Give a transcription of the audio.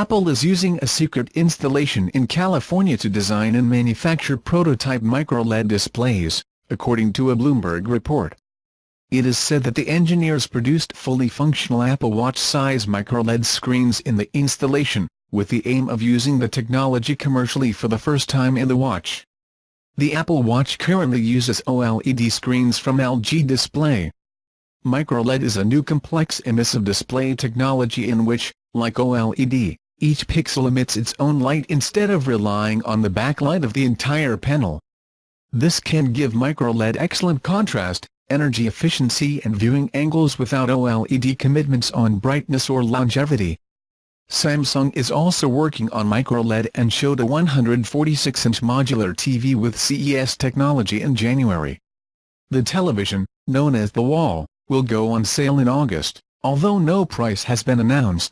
Apple is using a secret installation in California to design and manufacture prototype MicroLED displays, according to a Bloomberg report. It is said that the engineers produced fully functional Apple Watch-size MicroLED screens in the installation, with the aim of using the technology commercially for the first time in the watch. The Apple Watch currently uses OLED screens from LG Display. MicroLED is a new complex emissive display technology in which, like OLED, each pixel emits its own light instead of relying on the backlight of the entire panel. This can give MicroLED excellent contrast, energy efficiency and viewing angles without OLED commitments on brightness or longevity. Samsung is also working on MicroLED and showed a 146-inch modular TV with CES technology in January. The television, known as the Wall, will go on sale in August, although no price has been announced.